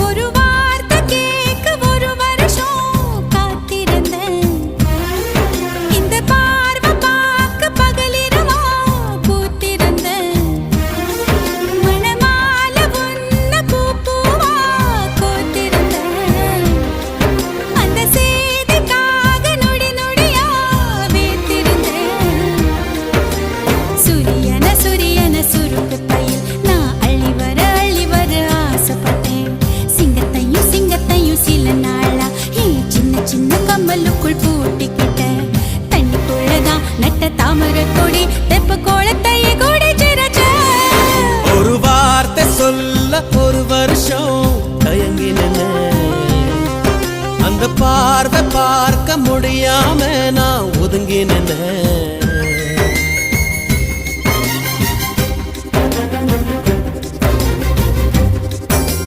ஒரு வார்த்தை கேட்க ஒரு வருஷம் காத்திருந்தேன். இந்த பார்வை பார்க்க பகலிரவா பூத்திருந்தேன். மணமாலை உன்னை பூ பூவா கோத்திருந்தேன். அந்த செய்திக்காக நொடி நொடியா வேத்திருந்தேன். சூரியன சுருக்கு தையில் நான் அள்ளி வர ஆசைப்பட்டேன். சிங்கத்தையும் சில நாளா சின்ன சின்ன கம்மலுக்குள் பூட்டிக்கிட்டேன். தண்ணிக்குள்ளதான் நட்ட தாமரை கொடி தெப்ப கோலத்தையே கூடி சிறச்ச. ஒரு வார்த்தை சொல்ல ஒரு வருஷம் தயங்கினேன். அந்த பார்வை பார்க்க முடியாம நான் ஒதுங்கினேன்.